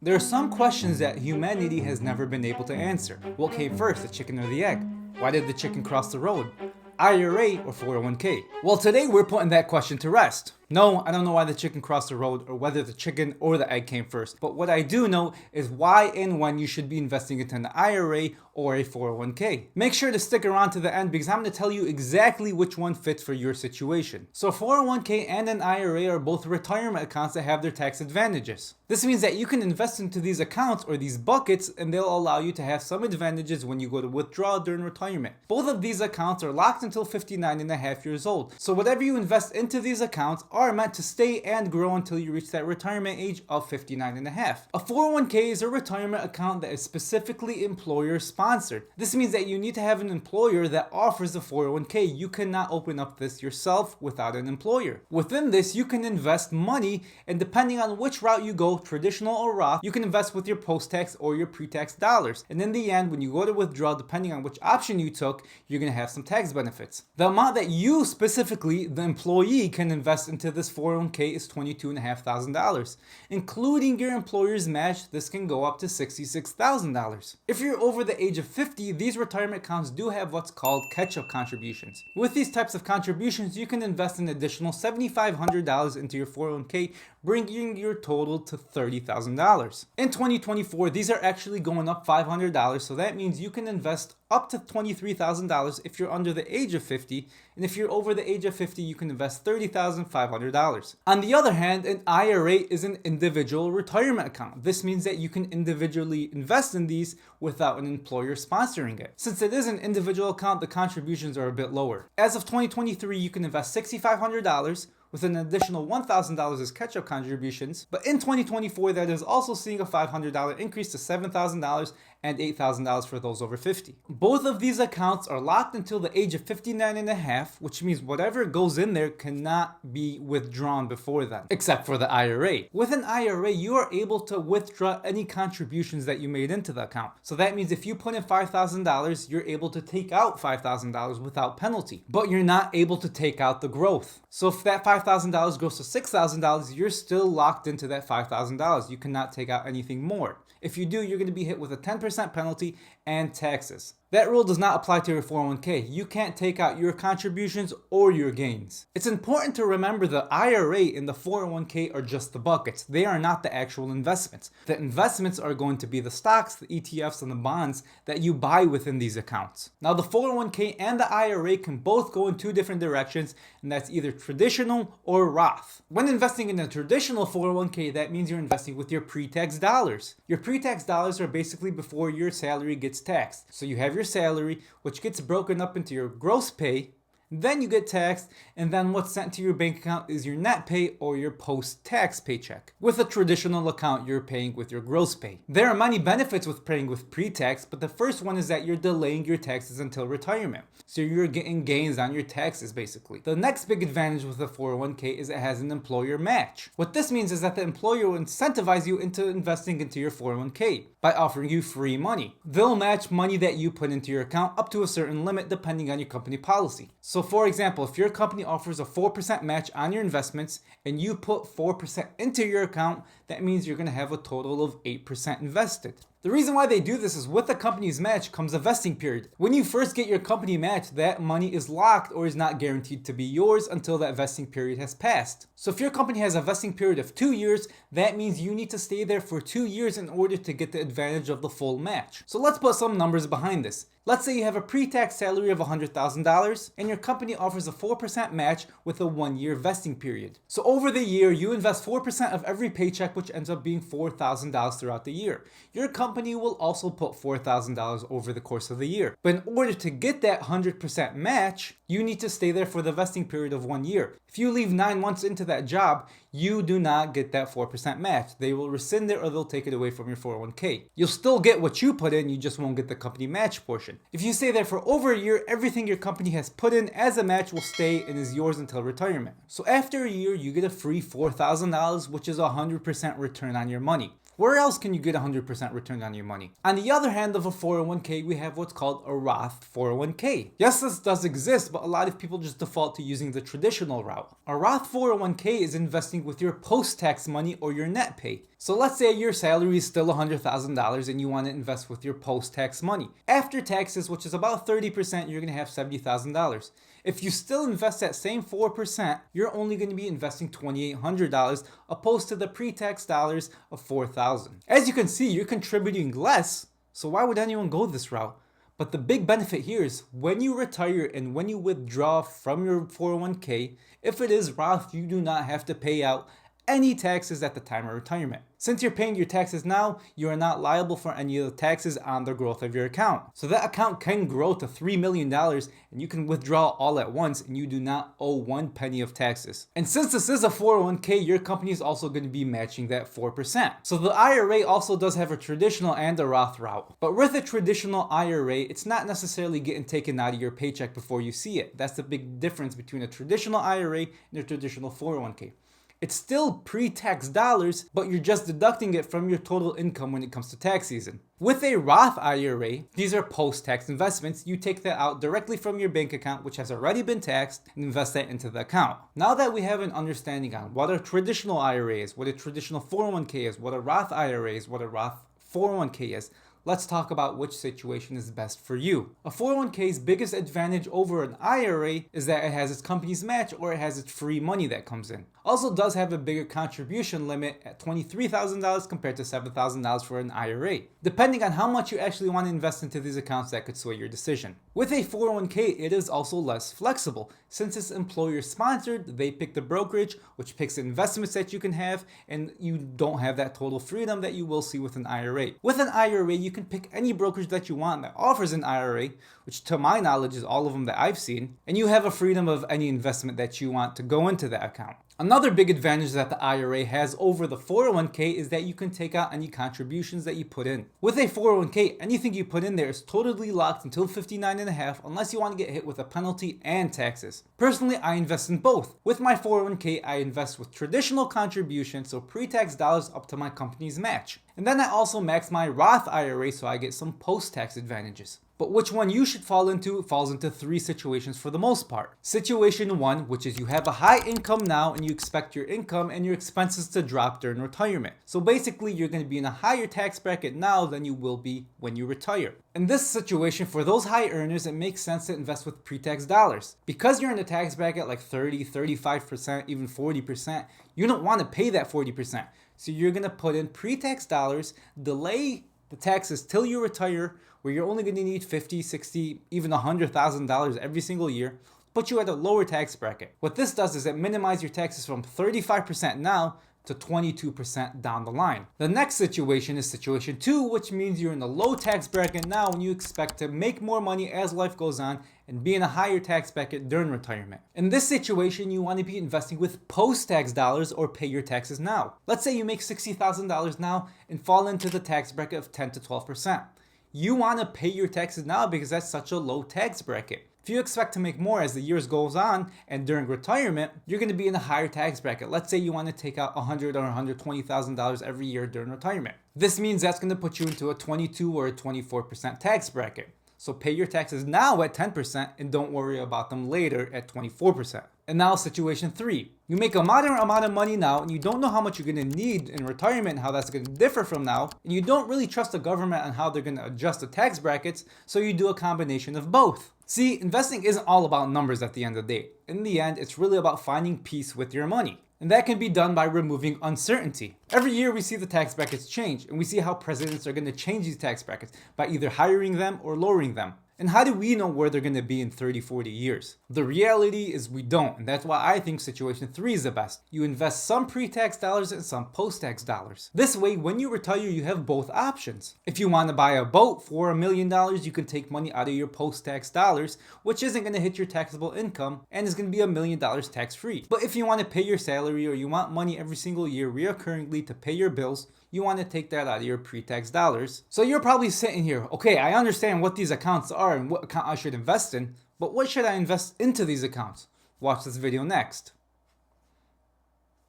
There are some questions that humanity has never been able to answer. What came first, the chicken or the egg? Why did the chicken cross the road? IRA or 401k? Well, today we're putting that question to rest. No, I don't know why the chicken crossed the road or whether the chicken or the egg came first, but what I do know is why and when you should be investing into an IRA or a 401k. Make sure to stick around to the end because I'm going to tell you exactly which one fits for your situation. So 401k and an IRA are both retirement accounts that have their tax advantages. This means that you can invest into these accounts or these buckets and they'll allow you to have some advantages when you go to withdraw during retirement. Both of these accounts are locked until 59 and a half years old. So whatever you invest into these accounts are meant to stay and grow until you reach that retirement age of 59 and a half. A 401k is a retirement account that is specifically employer sponsored. This means that you need to have an employer that offers a 401k. You cannot open up this yourself without an employer. Within this, you can invest money, and depending on which route you go, traditional or Roth, you can invest with your post-tax or your pre-tax dollars. And in the end, when you go to withdraw, depending on which option you took, you're going to have some tax benefits. The amount that you specifically, the employee, can invest into this 401k is $22,500. Including your employer's match, this can go up to $66,000. If you're over the age of 50, these retirement accounts do have what's called catch-up contributions. With these types of contributions, you can invest an additional $7,500 into your 401k, bringing your total to $30,000. In 2024, these are actually going up $500, so that means you can invest up to $23,000 if you're under the age of 50, and if you're over the age of 50, you can invest $30,500. On the other hand, an IRA is an individual retirement account. This means that you can individually invest in these without an employer sponsoring it. Since it is an individual account, the contributions are a bit lower. As of 2023, you can invest $6,500 with an additional $1,000 as catch-up contributions. But in 2024, that is also seeing a $500 increase to $7,000 and $8,000 for those over 50. Both of these accounts are locked until the age of 59 and a half, which means whatever goes in there cannot be withdrawn before then, except for the IRA. With an IRA, you are able to withdraw any contributions that you made into the account. So that means if you put in $5,000, you're able to take out $5,000 without penalty, but you're not able to take out the growth. So if that $5,000 goes to $6,000, you're still locked into that $5,000. You cannot take out anything more. If you do, you're going to be hit with a 10% penalty and taxes. That rule does not apply to your 401k. You can't take out your contributions or your gains. It's important to remember the IRA and the 401k are just the buckets. They are not the actual investments. The investments are going to be the stocks, the ETFs, and the bonds that you buy within these accounts. Now, the 401k and the IRA can both go in two different directions, and that's either traditional or Roth. When investing in a traditional 401k, that means you're investing with your pre-tax dollars. Your pre-tax dollars are basically before your salary gets taxed. So you have your salary, which gets broken up into your gross pay, then you get taxed, and then what's sent to your bank account is your net pay or your post-tax paycheck. With a traditional account, you're paying with your gross pay. There are many benefits with paying with pre-tax, but the first one is that you're delaying your taxes until retirement. So you're getting gains on your taxes, basically. The next big advantage with the 401k is it has an employer match. What this means is that the employer will incentivize you into investing into your 401k by offering you free money. They'll match money that you put into your account up to a certain limit depending on your company policy. So for example, if your company offers a 4% match on your investments and you put 4% into your account, that means you're going to have a total of 8% invested. The reason why they do this is with the company's match comes a vesting period. When you first get your company match, that money is locked or is not guaranteed to be yours until that vesting period has passed. So if your company has a vesting period of 2 years, that means you need to stay there for 2 years in order to get the advantage of the full match. So let's put some numbers behind this. Let's say you have a pre-tax salary of $100,000 and your company offers a 4% match with a 1-year vesting period. So over the year, you invest 4% of every paycheck, which ends up being $4,000 throughout the year. Your company will also put $4,000 over the course of the year. But in order to get that 100% match, you need to stay there for the vesting period of 1 year. If you leave 9 months into that job, you do not get that 4% match. They will rescind it or they'll take it away from your 401k. You'll still get what you put in, you just won't get the company match portion. If you stay there for over a year, everything your company has put in as a match will stay and is yours until retirement. So after a year, you get a free $4,000, which is a 100% return on your money. Where else can you get 100% return on your money? On the other hand of a 401k, we have what's called a Roth 401k. Yes, this does exist, but a lot of people just default to using the traditional route. A Roth 401k is investing with your post-tax money or your net pay. So let's say your salary is still $100,000 and you want to invest with your post-tax money. After taxes, which is about 30%, you're going to have $70,000. If you still invest that same 4%, you're only going to be investing $2,800 opposed to the pre-tax dollars of $4,000. As you can see, you're contributing less, so why would anyone go this route? But the big benefit here is when you retire and when you withdraw from your 401k, if it is Roth, you do not have to pay out any taxes at the time of retirement. Since you're paying your taxes now, you are not liable for any of the taxes on the growth of your account. So that account can grow to $3 million and you can withdraw all at once and you do not owe 1 penny of taxes. And since this is a 401k, your company is also going to be matching that 4%. So the IRA also does have a traditional and a Roth route. But with a traditional IRA, it's not necessarily getting taken out of your paycheck before you see it. That's the big difference between a traditional IRA and a traditional 401k. It's still pre-tax dollars, but you're just deducting it from your total income when it comes to tax season. With a Roth IRA, these are post-tax investments. You take that out directly from your bank account, which has already been taxed, and invest that into the account. Now that we have an understanding on what a traditional IRA is, what a traditional 401k is, what a Roth IRA is, what a Roth 401k is, let's talk about which situation is best for you. A 401k's biggest advantage over an IRA is that it has its company's match or it has its free money that comes in. Also does have a bigger contribution limit at $23,000 compared to $7,000 for an IRA. Depending on how much you actually want to invest into these accounts, that could sway your decision. With a 401k, it is also less flexible. Since it's employer sponsored, they pick the brokerage, which picks the investments that you can have, and you don't have that total freedom that you will see with an IRA. With an IRA, you can pick any brokerage that you want that offers an IRA, which to my knowledge is all of them that I've seen, and you have a freedom of any investment that you want to go into that account. Another big advantage that the IRA has over the 401k is that you can take out any contributions that you put in. With a 401k, anything you put in there is totally locked until 59.5 unless you want to get hit with a penalty and taxes. Personally, I invest in both. With my 401k, I invest with traditional contributions, so pre-tax dollars up to my company's match. And then I also max my Roth IRA so I get some post-tax advantages. But which one you should fall into falls into 3 situations for the most part. Situation 1, which is you have a high income now and you expect your income and your expenses to drop during retirement. So basically you're going to be in a higher tax bracket now than you will be when you retire. In this situation, for those high earners, it makes sense to invest with pre-tax dollars. Because you're in a tax bracket like 30, 35%, even 40%, you don't want to pay that 40%. So you're going to put in pre-tax dollars, delay the taxes till you retire, where you're only going to need $50, $60, even $100,000 every single year, put you at a lower tax bracket. What this does is it minimizes your taxes from 35% now to 22% down the line. The next situation is situation 2, which means you're in a low tax bracket now and you expect to make more money as life goes on and be in a higher tax bracket during retirement. In this situation, you want to be investing with post-tax dollars or pay your taxes now. Let's say you make $60,000 now and fall into the tax bracket of 10 to 12%. You want to pay your taxes now because that's such a low tax bracket. If you expect to make more as the years goes on and during retirement, you're going to be in a higher tax bracket. Let's say you want to take out $100,000 or $120,000 every year during retirement. This means that's going to put you into a 22 or a 24% tax bracket. So pay your taxes now at 10% and don't worry about them later at 24%. And now situation 3. You make a moderate amount of money now and you don't know how much you're going to need in retirement and how that's going to differ from now. And you don't really trust the government on how they're going to adjust the tax brackets, so you do a combination of both. See, investing isn't all about numbers at the end of the day. In the end, it's really about finding peace with your money. And that can be done by removing uncertainty. Every year we see the tax brackets change, and we see how presidents are going to change these tax brackets by either hiring them or lowering them. And how do we know where they're going to be in 30, 40 years? The reality is we don't, and that's why I think situation 3 is the best. You invest some pre-tax dollars and some post-tax dollars. This way, when you retire, you have both options. If you want to buy a boat for $1 million, you can take money out of your post-tax dollars, which isn't going to hit your taxable income and is going to be $1 million tax-free. But if you want to pay your salary or you want money every single year reoccurringly to pay your bills, you want to take that out of your pre-tax dollars. So you're probably sitting here, okay, I understand what these accounts are and what account I should invest in, but what should I invest into these accounts? Watch this video next.